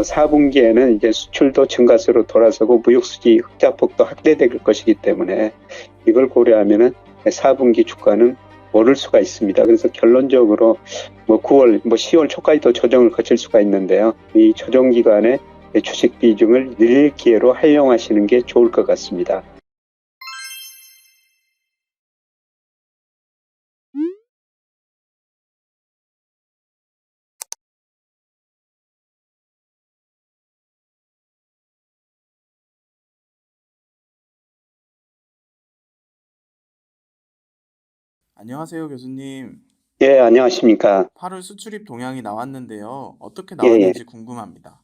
4분기에는 이제 수출도 증가세로 돌아서고 무역수지 흑자폭도 확대될 것이기 때문에 이걸 고려하면은 4분기 주가는 오를 수가 있습니다. 그래서 결론적으로 9월, 10월 초까지도 조정을 거칠 수가 있는데요. 이 조정 기간에 주식 비중을 늘릴 기회로 활용하시는 게 좋을 것 같습니다. 안녕하세요, 교수님. 예, 안녕하십니까. 8월 수출입 동향이 나왔는데요. 어떻게 예, 예. 나왔는지 궁금합니다.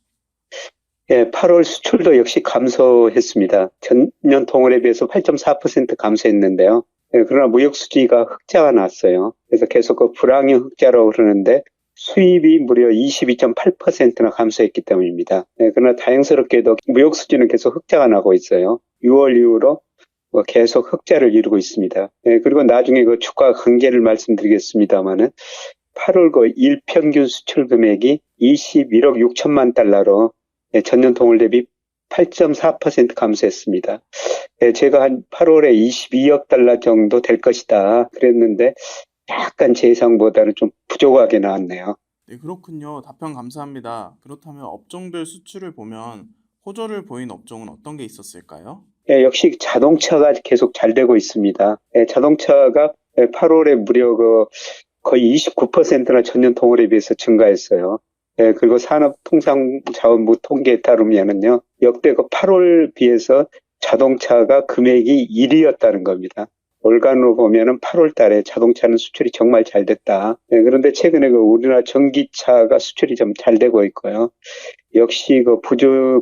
예, 8월 수출도 역시 감소했습니다. 전년 동월에 비해서 8.4% 감소했는데요. 예, 그러나 무역 수지가 흑자가 났어요. 그래서 계속 그 불황의 흑자라고 그러는데 수입이 무려 22.8%나 감소했기 때문입니다. 예, 그러나 다행스럽게도 무역 수지는 계속 흑자가 나고 있어요. 6월 이후로 계속 흑자를 이루고 있습니다. 예, 그리고 나중에 그 주가 관계를 말씀드리겠습니다만은 8월 그 일평균 수출 금액이 21억 6천만 달러로 전년 동월 대비 8.4% 감소했습니다. 제가 한 8월에 22억 달러 정도 될 것이다 그랬는데 약간 제 예상보다는 좀 부족하게 나왔네요. 네, 그렇군요. 답변 감사합니다. 그렇다면 업종별 수출을 보면 호조를 보인 업종은 어떤 게 있었을까요? 역시 자동차가 계속 잘 되고 있습니다. 자동차가 8월에 무려 거의 29%나 전년 동월에 비해서 증가했어요. 그리고 산업통상자원부 통계에 따르면은요, 역대 8월 비해서 자동차가 금액이 1위였다는 겁니다. 월간으로 보면은 8월 달에 자동차는 수출이 정말 잘 됐다. 그런데 최근에 우리나라 전기차가 수출이 좀 잘 되고 있고요. 역시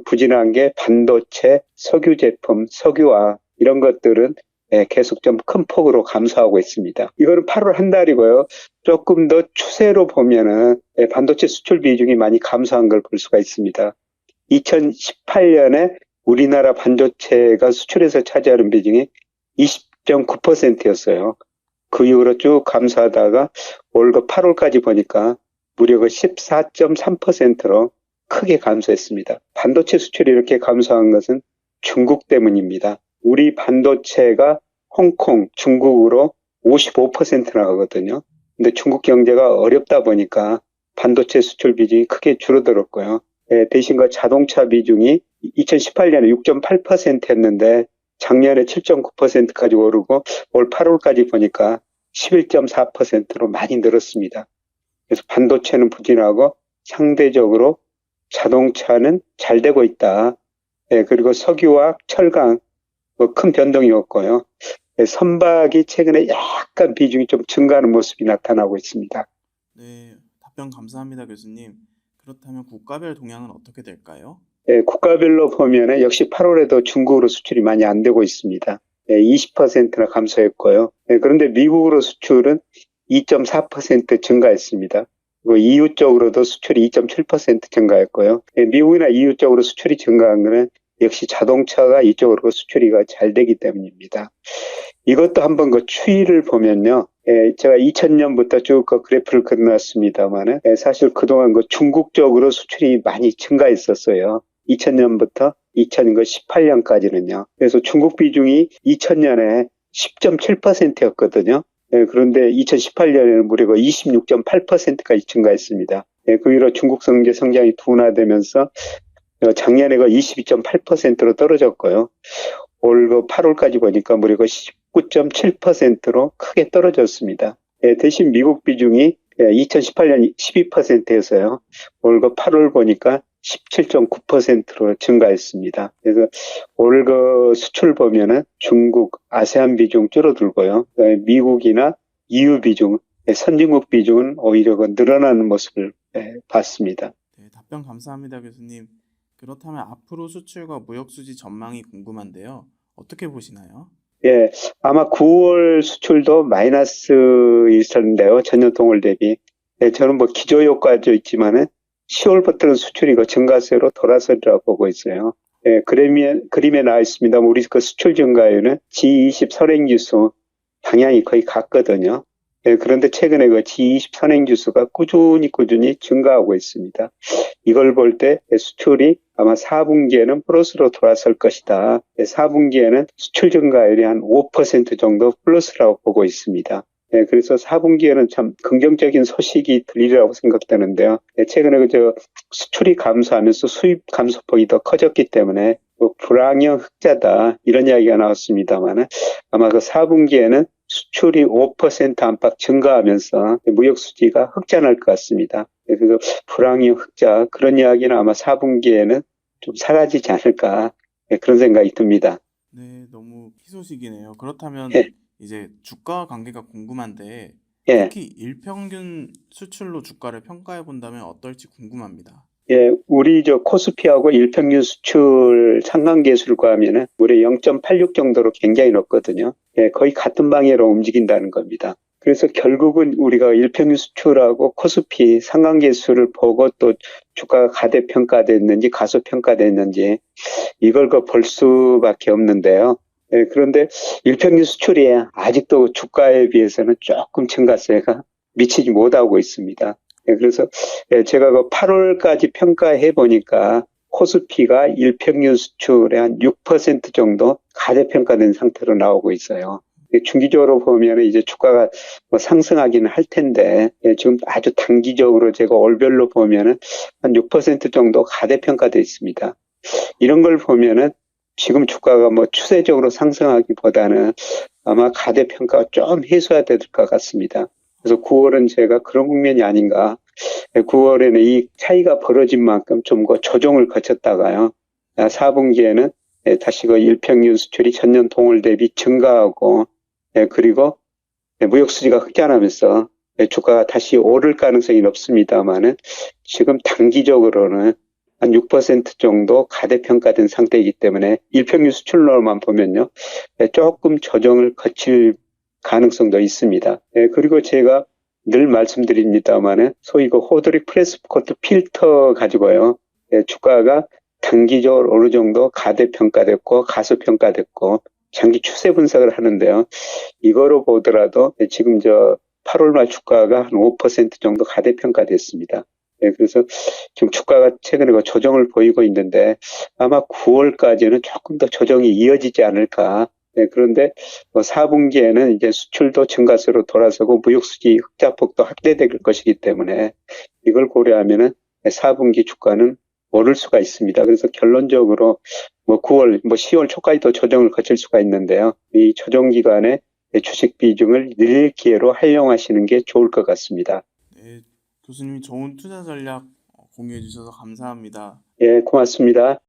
부진한 게 반도체, 석유 제품, 석유화 이런 것들은 계속 좀 큰 폭으로 감소하고 있습니다. 이거는 8월 한 달이고요. 조금 더 추세로 보면은 반도체 수출 비중이 많이 감소한 걸 볼 수가 있습니다. 2018년에 우리나라 반도체가 수출에서 차지하는 비중이 20.9%였어요. 그 이후로 쭉 감소하다가 올 8월까지 보니까 무려 14.3%로 크게 감소했습니다. 반도체 수출이 이렇게 감소한 것은 중국 때문입니다. 우리 반도체가 홍콩, 중국으로 55%나 가거든요. 근데 중국 경제가 어렵다 보니까 반도체 수출 비중이 크게 줄어들었고요. 대신 자동차 비중이 2018년에 6.8%였는데 작년에 7.9%까지 오르고 올 8월까지 보니까 11.4%로 많이 늘었습니다. 그래서 반도체는 부진하고 상대적으로 자동차는 잘 되고 있다. 그리고 석유와 철강 큰 변동이 없고요. 선박이 최근에 약간 비중이 좀 증가하는 모습이 나타나고 있습니다. 네, 답변 감사합니다, 교수님. 그렇다면 국가별 동향은 어떻게 될까요? 국가별로 보면 역시 8월에도 중국으로 수출이 많이 안 되고 있습니다. 20%나 감소했고요. 그런데 미국으로 수출은 2.4% 증가했습니다. 그리고 EU 쪽으로도 수출이 2.7% 증가했고요. 미국이나 EU 쪽으로 수출이 증가한 것은 역시 자동차가 이쪽으로 수출이 잘 되기 때문입니다. 이것도 한번 추이를 보면요. 제가 2000년부터 쭉 그래프를 그려놨습니다만 사실 그동안 중국 쪽으로 수출이 많이 증가했었어요. 2000년부터 2018년까지는요. 그래서 중국 비중이 2000년에 10.7%였거든요. 그런데 2018년에는 무려 26.8%까지 증가했습니다. 그 이후로 중국 경제 성장이 둔화되면서 작년에 22.8%로 떨어졌고요. 올 8월까지 보니까 무려 19.7%로 크게 떨어졌습니다. 대신 미국 비중이 2018년 12%였어요. 올 8월 보니까 17.9%로 증가했습니다. 그래서 올 수출 보면은 중국, 아세안 비중 줄어들고요. 미국이나 EU 비중, 선진국 비중은 오히려 늘어나는 모습을 봤습니다. 네, 답변 감사합니다, 교수님. 그렇다면 앞으로 수출과 무역 수지 전망이 궁금한데요. 어떻게 보시나요? 예, 아마 9월 수출도 마이너스 있었는데요. 전년 동월 대비. 저는 기저 효과도 있지만은 10월부터는 수출이 증가세로 돌아서리라고 보고 있어요. 그림에 나와 있습니다. 우리 수출 증가율은 G20 선행지수 방향이 거의 같거든요. 그런데 최근에 그 G20 선행지수가 꾸준히 증가하고 있습니다. 이걸 볼 때 수출이 아마 4분기에는 플러스로 돌아설 것이다. 4분기에는 수출 증가율이 한 5% 정도 플러스라고 보고 있습니다. 그래서 4분기에는 참 긍정적인 소식이 들리리라고 생각되는데요. 최근에 그저 수출이 감소하면서 수입 감소폭이 더 커졌기 때문에 뭐 불황형 흑자다 이런 이야기가 나왔습니다만 아마 그 4분기에는 수출이 5% 안팎 증가하면서 무역 수지가 흑자날 것 같습니다. 그래서 불황형 흑자 그런 이야기는 아마 4분기에는 좀 사라지지 않을까 그런 생각이 듭니다. 네, 너무 희소식이네요. 그렇다면 예, 이제 주가 관계가 궁금한데 예. 특히 일평균 수출로 주가를 평가해 본다면 어떨지 궁금합니다. 예, 우리 저 코스피하고 일평균 수출 상관계수를 구하면은 무려 0.86 정도로 굉장히 높거든요. 거의 같은 방향으로 움직인다는 겁니다. 그래서 결국은 우리가 일평균 수출하고 코스피 상관계수를 보고 또 주가가 가대평가됐는지 가소평가됐는지 이걸 볼 수밖에 없는데요. 그런데 일평균 수출이 아직도 주가에 비해서는 조금 증가세가 미치지 못하고 있습니다. 그래서 제가 그 8월까지 평가해 보니까 코스피가 일평균 수출의 한 6% 정도 가대평가된 상태로 나오고 있어요. 중기적으로 보면 이제 주가가 뭐 상승하기는 할 텐데 지금 아주 단기적으로 제가 월별로 보면은 한 6% 정도 가대평가돼 있습니다. 이런 걸 보면은 지금 주가가 뭐 추세적으로 상승하기보다는 아마 가대평가가 좀 해소해야 될 것 같습니다. 그래서 9월은 제가 그런 국면이 아닌가. 9월에는 이 차이가 벌어진 만큼 좀 조정을 거쳤다가요. 4분기에는 다시 그 일평균 수출이 전년 동월 대비 증가하고 그리고 무역 수지가 흑자나면서 주가가 다시 오를 가능성이 높습니다만은 지금 단기적으로는 한 6% 정도 가대평가된 상태이기 때문에 일평균 수출로만 보면요. 조금 조정을 거칠 가능성도 있습니다. 그리고 제가 늘 말씀드립니다만은 소위 그 호드릭 프레스코트 필터 가지고요. 주가가 단기적으로 어느 정도 가대평가됐고 가소평가됐고 장기 추세 분석을 하는데요. 이거로 보더라도 지금 8월 말 주가가 한 5% 정도 가대평가됐습니다. 그래서 지금 주가가 최근에 조정을 보이고 있는데 아마 9월까지는 조금 더 조정이 이어지지 않을까. 그런데 4분기에는 이제 수출도 증가세로 돌아서고 무역수지 흑자폭도 확대될 것이기 때문에 이걸 고려하면은 4분기 주가는 오를 수가 있습니다. 그래서 결론적으로 뭐 9월, 뭐 10월 초까지도 조정을 거칠 수가 있는데요. 이 조정 기간에 주식 비중을 늘릴 기회로 활용하시는 게 좋을 것 같습니다. 네, 교수님이 좋은 투자 전략 공유해 주셔서 감사합니다. 예, 고맙습니다.